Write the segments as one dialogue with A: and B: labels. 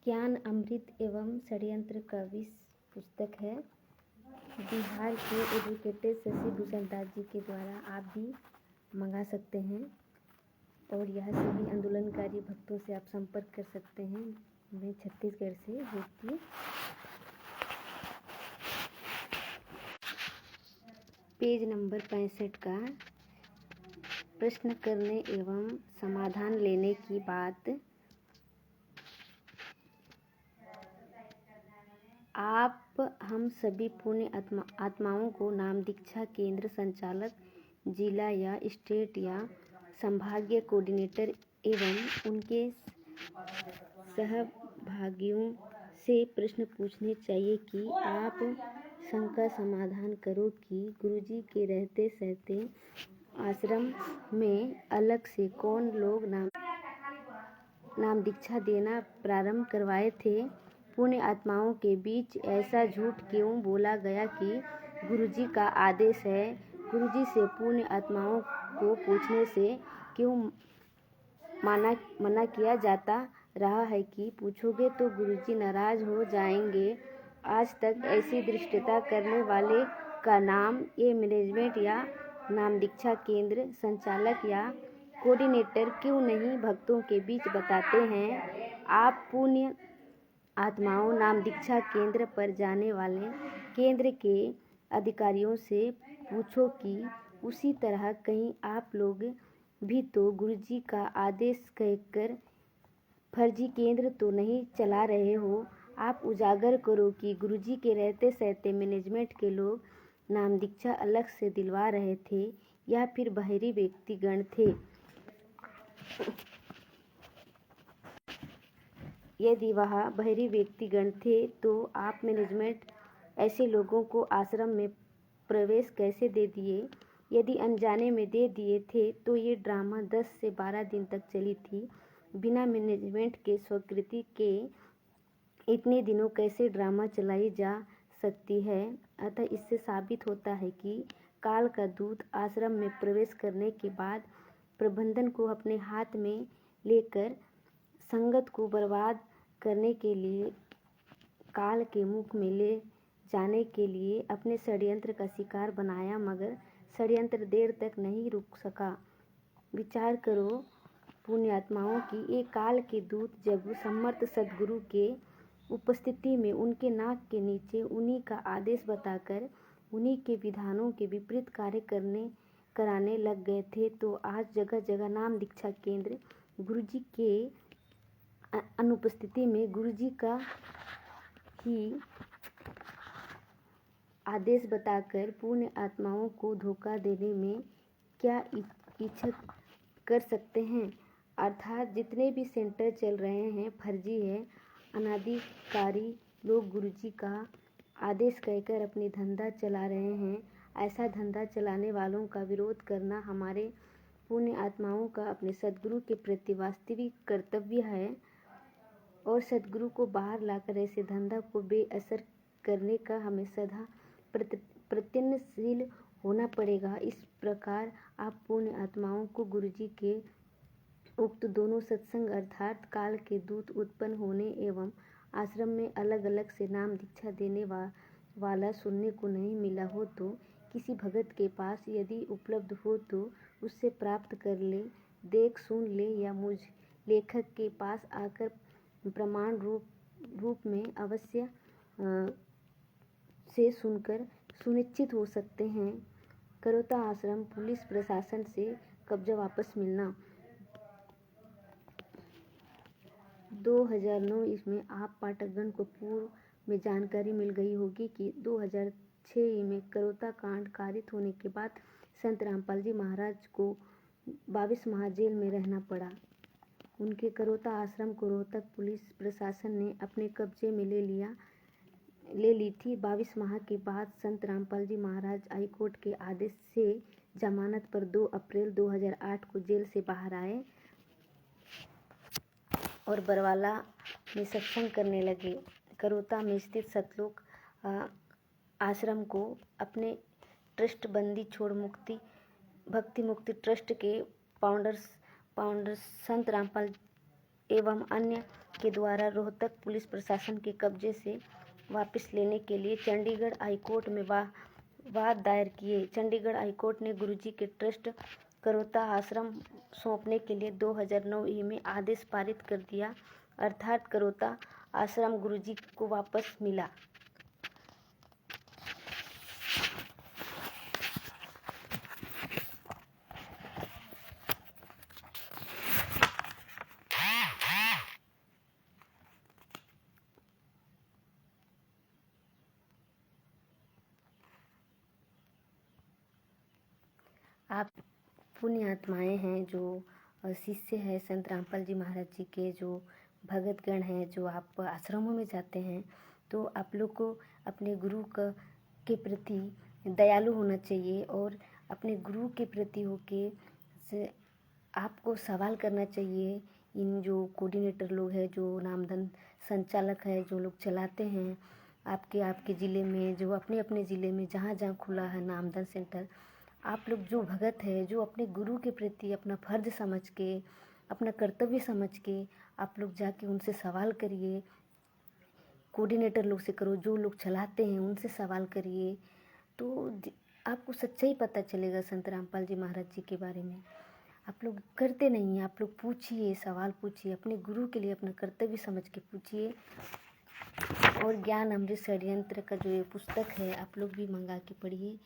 A: ज्ञान अमृत एवं षड्यंत्र का पुस्तक है। बिहार के एडवोकेटेड शशि भूषण दास जी के द्वारा आप भी मंगा सकते हैं और यह सभी आंदोलनकारी भक्तों से आप संपर्क कर सकते हैं। मैं छत्तीसगढ़ से हूँ। पेज नंबर 65 का प्रश्न करने एवं समाधान लेने की बात। आप हम सभी पुण्य आत्माओं को नाम दीक्षा केंद्र संचालक, जिला या स्टेट या संभागीय कोऑर्डिनेटर एवं उनके सहभागियों से प्रश्न पूछने चाहिए कि आप शंका समाधान करो कि गुरुजी के रहते सहते आश्रम में अलग से कौन लोग नाम दीक्षा देना प्रारंभ करवाए थे। पुण्य आत्माओं के बीच ऐसा झूठ क्यों बोला गया कि गुरुजी का आदेश है। गुरुजी से पुण्य आत्माओं को पूछने से क्यों मना किया जाता रहा है कि पूछोगे तो गुरुजी नाराज हो जाएंगे। आज तक ऐसी दृष्टता करने वाले का नाम ये मैनेजमेंट या नाम दीक्षा केंद्र संचालक या कोऑर्डिनेटर क्यों नहीं भक्तों के बीच बताते हैं। आप पुण्य आत्माओं नाम दीक्षा केंद्र पर जाने वाले केंद्र के अधिकारियों से पूछो कि उसी तरह कहीं आप लोग भी तो गुरुजी का आदेश कहकर फर्जी केंद्र तो नहीं चला रहे हो। आप उजागर करो कि गुरुजी के रहते सहते मैनेजमेंट के लोग नाम दीक्षा अलग से दिलवा रहे थे या फिर बाहरी व्यक्तिगण थे। यदि वह बाहरी व्यक्तिगण थे तो आप मैनेजमेंट ऐसे लोगों को आश्रम में प्रवेश कैसे दे दिए। यदि अनजाने में दे दिए थे तो ये ड्रामा 10 से 12 दिन तक चली थी। बिना मैनेजमेंट के स्वीकृति के इतने दिनों कैसे ड्रामा चलाई जा सकती है। अतः इससे साबित होता है कि काल का दूत आश्रम में प्रवेश करने के बाद प्रबंधन को अपने हाथ में लेकर संगत को बर्बाद करने के लिए, काल के मुख में ले जाने के लिए अपने षड्यंत्र का शिकार बनाया, मगर षड्यंत्र देर तक नहीं रुक सका। विचार करो पुण्यात्माओं की, एक काल के दूत जब समर्थ सद्गुरु के उपस्थिति में उनके नाक के नीचे उन्हीं का आदेश बताकर उन्हीं के विधानों के विपरीत कार्य कराने लग गए थे, तो आज जगह जगह नाम दीक्षा केंद्र गुरुजी के अनुपस्थिति में गुरुजी का ही आदेश बताकर पुण्य आत्माओं को धोखा देने में क्या इच्छा कर सकते हैं। अर्थात जितने भी सेंटर चल रहे हैं फर्जी है। अनाधिकारी लोग गुरुजी का आदेश कहकर अपनी धंधा चला रहे हैं। ऐसा धंधा चलाने वालों का विरोध करना हमारे पुण्य आत्माओं का अपने सद्गुरु के प्रति वास्तविक कर्तव्य है और सद्गुरु को बाहर लाकर ऐसे धंधा को बेअसर करने का हमें सदा प्रयत्नशील होना पड़ेगा। इस प्रकार आप पुण्य आत्माओं को गुरुजी के उक्त दोनों सत्संग अर्थात काल के दूत उत्पन्न होने एवं आश्रम में अलग अलग से नाम दीक्षा देने वाला सुनने को नहीं मिला हो तो किसी भगत के पास यदि उपलब्ध हो तो उससे प्राप्त कर ले, देख सुन ले या मुझ लेखक के पास आकर प्रमाण रूप में अवश्य से सुनकर सुनिश्चित हो सकते हैं। करोता आश्रम पुलिस प्रशासन से कब्जा वापस मिलना। 2009 इसमें आप पाठकगण को पूर्व में जानकारी मिल गई होगी कि 2006 में करोता कांड कारित होने के बाद संत रामपाल जी महाराज को 22 माह जेल में रहना पड़ा। उनके करोता आश्रम को रोहतक पुलिस प्रशासन ने अपने कब्जे में ले ली थी। 22 माह के बाद संत रामपाल जी महाराज हाईकोर्ट के आदेश से जमानत पर 2 अप्रैल 2008 को जेल से बाहर आए और बरवाला में सत्संग करने लगे। करोता में स्थित सतलोक आश्रम को अपने ट्रस्ट बंदी छोड़ भक्ति मुक्ति ट्रस्ट के फाउंडर संत रामपाल एवं अन्य के द्वारा रोहतक पुलिस प्रशासन के कब्जे से वापस लेने के लिए चंडीगढ़ हाईकोर्ट में वाद दायर किए। चंडीगढ़ हाईकोर्ट ने गुरुजी के ट्रस्ट करोता आश्रम सौंपने के लिए 2009 ई में आदेश पारित कर दिया, अर्थात करोता आश्रम गुरुजी को वापस मिला। आप पुण्य आत्माएँ हैं जो शिष्य हैं संत रामपाल जी महाराज जी के, जो भगतगण हैं, जो आप आश्रमों में जाते हैं, तो आप लोग को अपने गुरु के प्रति दयालु होना चाहिए और अपने गुरु के प्रति होके से आपको सवाल करना चाहिए। इन जो कोऑर्डिनेटर लोग हैं, जो नामधन संचालक है, जो लोग चलाते हैं आपके ज़िले में, जो अपने अपने ज़िले में जहाँ जहाँ खुला है नामधन सेंटर, आप लोग जो भगत है, जो अपने गुरु के प्रति अपना फर्ज समझ के, अपना कर्तव्य समझ के आप लोग जाके उनसे सवाल करिए। कोऑर्डिनेटर लोग से करो, जो लोग चलाते हैं उनसे सवाल करिए, तो आपको सच्चाई पता चलेगा संत रामपाल जी महाराज जी के बारे में। आप लोग करते नहीं हैं, आप लोग पूछिए, सवाल पूछिए, अपने गुरु के लिए अपना कर्तव्य समझ के पूछिए। और ज्ञान अमृत षड्यंत्र का जो ये पुस्तक है आप लोग भी मंगा के पढ़िए।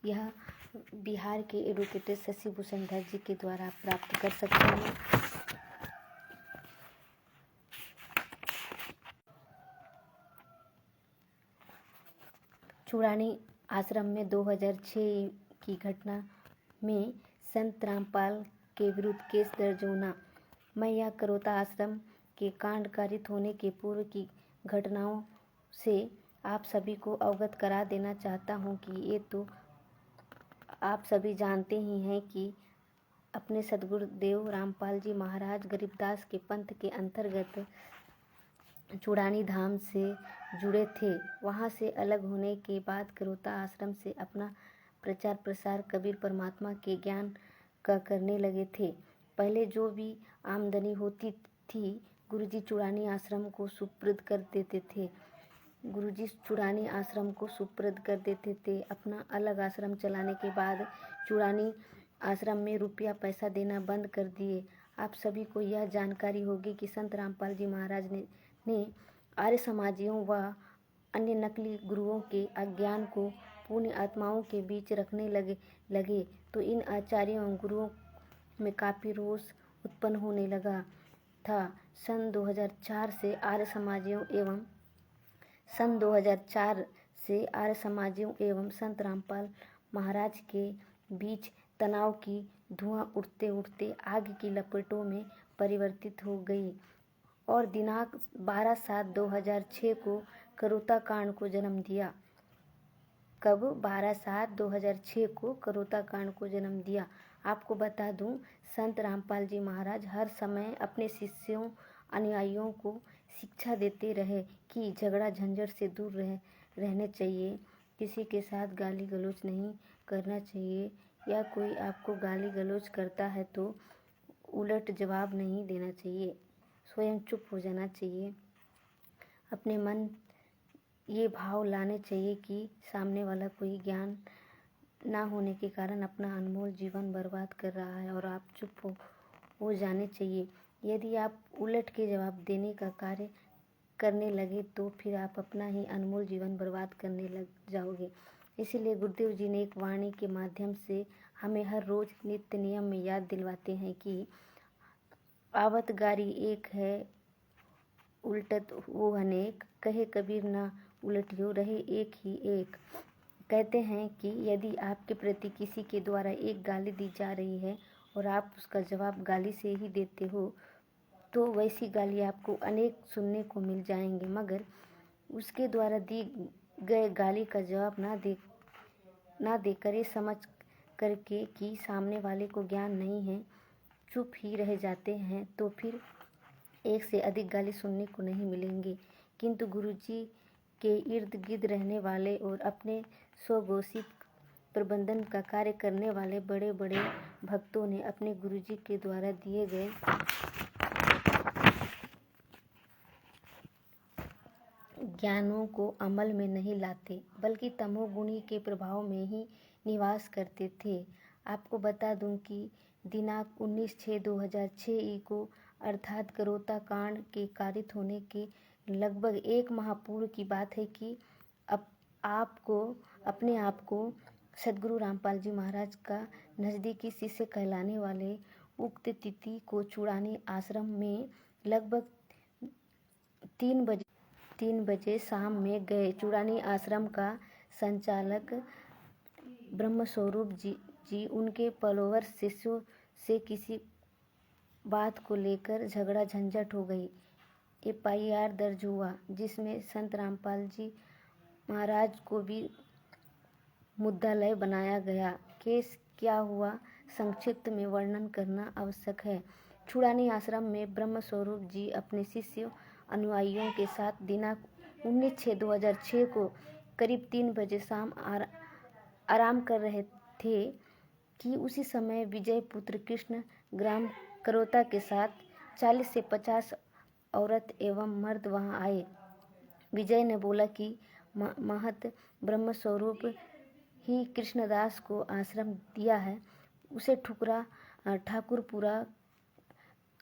A: यह बिहार के एडवोकेट शशि भूषण धर जी के द्वारा आप प्राप्त कर सकते हैं। चूड़ानी आश्रम में 2006 की घटना में संत रामपाल के विरुद्ध केस दर्ज होना। मैं यह करोता आश्रम के कांड कारित होने के पूर्व की घटनाओं से आप सभी को अवगत करा देना चाहता हूँ कि ये तो आप सभी जानते ही हैं कि अपने सद्गुरुदेव रामपाल जी महाराज गरीबदास के पंथ के अंतर्गत चूड़ानी धाम से जुड़े थे। वहाँ से अलग होने के बाद करोता आश्रम से अपना प्रचार प्रसार कबीर परमात्मा के ज्ञान का करने लगे थे। पहले जो भी आमदनी होती थी गुरुजी चूड़ानी आश्रम को सुपुर्द कर देते थे। गुरुजी चूड़ानी आश्रम को सुपुर्द कर देते थे। अपना अलग आश्रम चलाने के बाद चूड़ानी आश्रम में रुपया पैसा देना बंद कर दिए। आप सभी को यह जानकारी होगी कि संत रामपाल जी महाराज ने आर्य समाजियों व अन्य नकली गुरुओं के अज्ञान को पुण्य आत्माओं के बीच रखने लगे तो इन आचार्यों एवं गुरुओं में काफ़ी रोष उत्पन्न होने लगा था। सन 2004 से आर्य समाजियों एवं संत रामपाल महाराज के बीच तनाव की धुआं उठते उठते आग की लपटों में परिवर्तित हो गई और दिनांक 12/7/2006 को करोता कांड को जन्म दिया। कब? 12/7/2006 को करोता कांड को जन्म दिया। आपको बता दूं, संत रामपाल जी महाराज हर समय अपने शिष्यों अनुयायियों को शिक्षा देते रहे कि झगड़ा झंझट से दूर रहने चाहिए, किसी के साथ गाली गलौज नहीं करना चाहिए, या कोई आपको गाली गलौज करता है तो उलट जवाब नहीं देना चाहिए, स्वयं चुप हो जाना चाहिए। अपने मन ये भाव लाने चाहिए कि सामने वाला कोई ज्ञान ना होने के कारण अपना अनमोल जीवन बर्बाद कर रहा है और आप चुप हो जाने चाहिए। यदि आप उलट के जवाब देने का कार्य करने लगे तो फिर आप अपना ही अनमोल जीवन बर्बाद करने लग जाओगे। इसीलिए गुरुदेव जी ने एक वाणी के माध्यम से हमें हर रोज़ नित्य नियम में याद दिलवाते हैं कि आवत गारी एक है उल्टत वो अनेक, कहे कबीर ना उलटियो रहे एक ही एक। कहते हैं कि यदि आपके प्रति किसी के द्वारा एक गाली दी जा रही है और आप उसका जवाब गाली से ही देते हो तो वैसी गाली आपको अनेक सुनने को मिल जाएंगे, मगर उसके द्वारा दी गए गाली का जवाब ना देकर ये समझ करके कि सामने वाले को ज्ञान नहीं है, चुप ही रह जाते हैं तो फिर एक से अधिक गाली सुनने को नहीं मिलेंगे। किंतु गुरुजी के इर्द गिर्द रहने वाले और अपने स्वघोषित प्रबंधन का कार्य करने वाले बड़े बड़े भक्तों ने अपने गुरुजी के द्वारा दिए गए ज्ञानों को अमल में नहीं लाते, बल्कि तमोगुणी के प्रभाव में ही निवास करते थे। आपको बता दूं कि दिनांक 19/6/2006 को अर्थात करोता कांड के कारित होने के लगभग 1 माह पूर्व की बात है कि अपने आप को सद्गुरु रामपाल जी महाराज का नज़दीकी शिष्य कहलाने वाले उक्त तिथि को चूड़ानी आश्रम में लगभग 3 बजे शाम में गए। चूड़ानी आश्रम का संचालक ब्रह्मस्वरूप जी उनके फॉलोअर शिष्यों से किसी बात को लेकर झगड़ा झंझट हो गई। FIR दर्ज हुआ, जिसमें संत रामपाल जी महाराज को भी मुद्दालय बनाया गया। केस क्या हुआ, संक्षिप्त में वर्णन करना आवश्यक है। चूड़ानी आश्रम में ब्रह्मस्वरूप जी अपने शिष्य अनुयायियों के साथ दिनांक 19/6/2006 को करीब 3 बजे शाम आराम कर रहे थे कि उसी समय विजय पुत्र कृष्ण ग्राम करोता के साथ 40 से 50 औरत एवं मर्द वहां आए। विजय ने बोला कि महत ब्रह्मस्वरूप ही कृष्णदास को आश्रम दिया है, उसे ठाकुरपुरा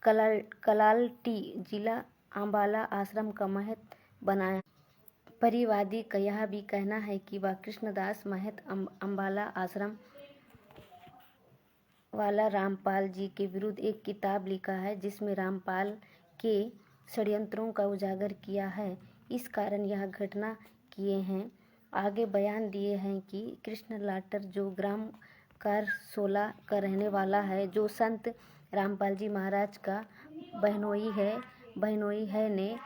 A: कलालटी जिला अंबाला आश्रम का महत बनाया। परिवादी का यह भी कहना है कि वह कृष्णदास महत अंबाला आश्रम वाला रामपाल जी के विरुद्ध एक किताब लिखा है, जिसमें रामपाल के षड्यंत्रों का उजागर किया है। इस कारण यह घटना किए हैं। आगे बयान दिए हैं कि कृष्ण लाटर जो ग्राम कारसोला का रहने वाला है, जो संत रामपाल जी महाराज का बहनोई है ने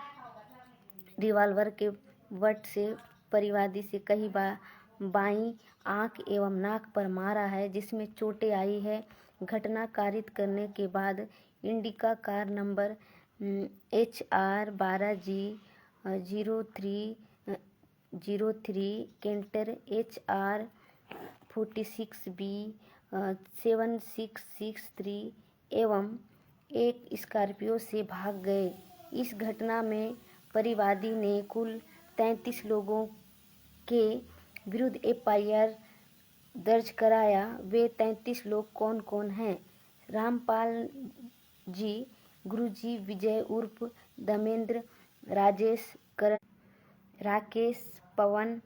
A: रिवाल्वर के वट से परिवादी से कई बाईं आंख एवं नाक पर मारा है, जिसमें चोटें आई है। घटना कारित करने के बाद indica car number HR 12G 03 canter HR 46B 7663 एवं एक स्कॉर्पियो से भाग गए। इस घटना में परिवादी ने कुल 33 लोगों के विरुद्ध FIR दर्ज कराया। वे 33 लोग कौन कौन हैं? रामपाल जी, गुरुजी विजय उर्फ दमेंद्र, राजेश, करण, राकेश, पवन,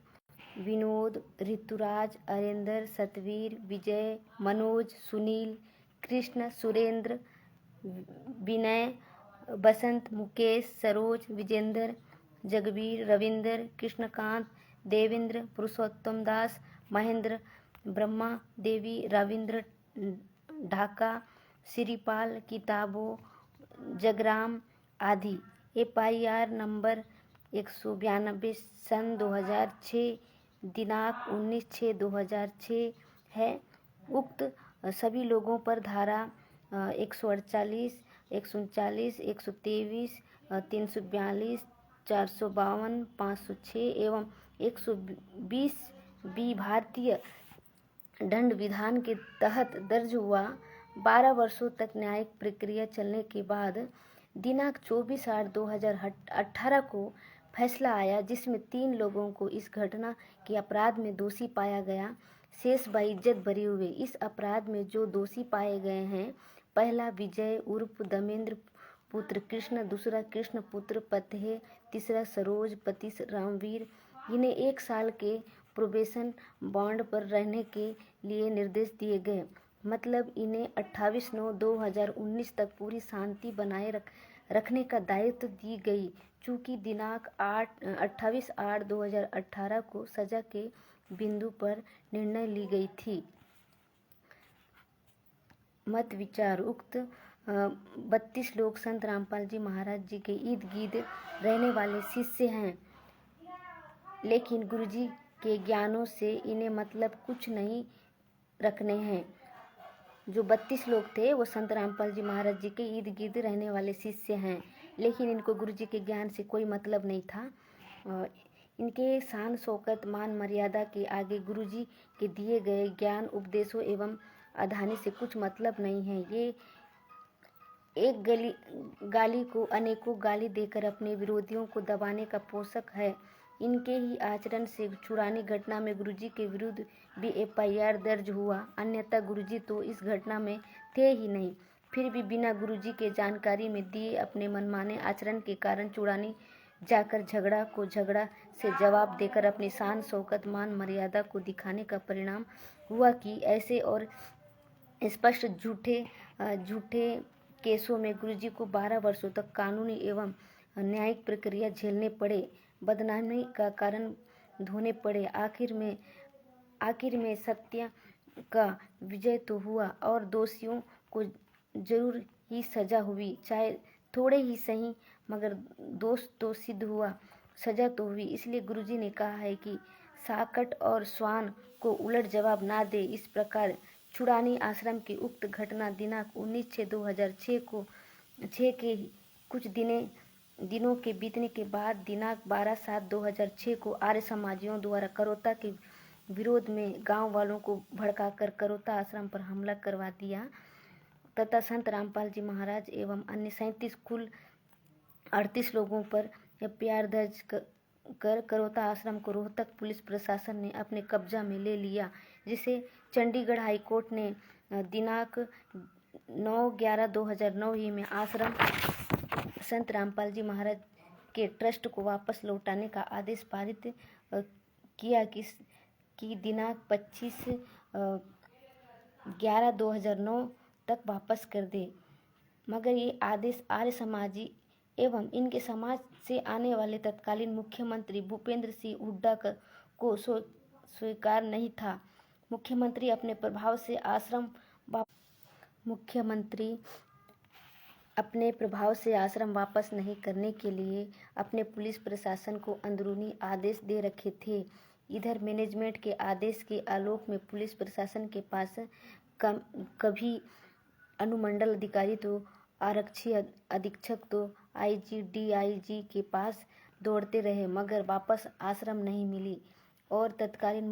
A: विनोद, ऋतुराज, अरेंद्र, सतवीर, विजय, मनोज, सुनील, कृष्ण, सुरेंद्र, विनय, बसंत, मुकेश, सरोज, विजेंद्र, जगबीर, रविंद्र, कृष्णकांत, देवेंद्र, पुरुषोत्तम दास, महेंद्र, ब्रह्मा देवी, रविंद्र ढाका, श्रीपाल किताबो, जगराम आदि। FIR नंबर 192 सन 2006 दिनांक 19/6/2006 है। उक्त सभी लोगों पर धारा 148, 139, 123, 342, 452, 506 एवं 120B भारतीय दंड विधान के तहत दर्ज हुआ। 12 वर्षों तक न्यायिक प्रक्रिया चलने के बाद दिनांक 24/8/2018 को फैसला आया, जिसमें 3 लोगों को इस घटना के अपराध में दोषी पाया गया। शेष बाइज्जत बरी हुए। इस अपराध में जो दोषी पाए गए हैं, पहला विजय उर्फ दमेंद्र पुत्र कृष्ण, दूसरा कृष्ण पुत्र फतेह, तीसरा सरोज पति रामवीर। इन्हें 1 साल के प्रोबेशन बॉन्ड पर रहने के लिए निर्देश दिए गए। मतलब इन्हें 28/9/2019 तक पूरी शांति बनाए रखने का दायित्व दी गई। चूँकि दिनांक 28/8/2018 को सजा के बिंदु पर निर्णय ली गई थी। मत विचार। उक्त 32 लोग संत रामपाल जी महाराज जी के इर्द गिर्द रहने वाले शिष्य हैं, लेकिन गुरुजी के ज्ञानों से इन्हें मतलब कुछ नहीं रखने हैं। जो 32 लोग थे वो संत रामपाल जी महाराज जी के इर्द गिर्द रहने वाले शिष्य हैं, लेकिन इनको गुरुजी के ज्ञान से कोई मतलब नहीं था। इनके शान शौकत मान मर्यादा के आगे गुरुजी के दिए गए ज्ञान उपदेशों एवं अधानी से कुछ मतलब नहीं है। ये एक गाली को अनेकों गाली देकर अपने विरोधियों को दबाने का पोषक है। इनके ही आचरण से चुरानी घटना में गुरुजी के विरुद्ध भी FIR दर्ज हुआ, अन्यथा गुरुजी तो इस घटना में थे ही नहीं। फिर भी बिना गुरुजी के जानकारी में दिए अपने मनमाने आचरण के कारण चुरानी जाकर झगड़ा से जवाब देकर अपनी शान शौकत मान मर्यादा को दिखाने का परिणाम हुआ कि ऐसे और स्पष्ट झूठे केसों में गुरुजी को 12 वर्षों तक कानूनी एवं न्यायिक प्रक्रिया झेलने पड़े, बदनामी का कारण धोने पड़े। आखिर में सत्य का विजय तो हुआ और दोषियों को जरूर ही सजा हुई, चाहे थोड़े ही सही, मगर दोष तो सिद्ध हुआ, सजा तो हुई। इसलिए गुरुजी ने कहा है कि साकट और स्वान को उलट जवाब ना दे। इस प्रकार चुड़ानी आश्रम की उक्त घटना दिनांक 19/6/2006 के कुछ दिनों के बीतने के बाद दिनांक 12/7/2006 को आर्य समाजियों द्वारा करोता के विरोध में गांव वालों को भड़काकर करोता आश्रम पर हमला करवा दिया तथा संत रामपाल जी महाराज एवं अन्य 37 कुल 38 लोगों पर FIR दर्ज कर करोता आश्रम को रोहतक पुलिस प्रशासन ने अपने कब्जा में ले लिया, जिसे चंडीगढ़ हाई कोर्ट ने दिनांक 9/11/2009 ही में आश्रम संत रामपाल जी महाराज के ट्रस्ट को वापस लौटाने का आदेश पारित किया कि दिनांक 25/11/2009 तक वापस कर दे। मगर ये आदेश आर्य समाजी एवं इनके समाज से आने वाले तत्कालीन मुख्यमंत्री भूपेंद्र सिंह हुड्डा को स्वीकार नहीं था। मुख्यमंत्री अपने प्रभाव से आश्रम वापस नहीं करने के लिए अपने पुलिस प्रशासन को अंदरूनी आदेश दे रखे थे। इधर मैनेजमेंट के आदेश के आलोक में पुलिस प्रशासन के पास कभी अनुमंडल अधिकारी तो आरक्षी अधीक्षक तो IG DIG के पास दौड़ते रहे, मगर वापस आश्रम नहीं मिली और तत्कालीन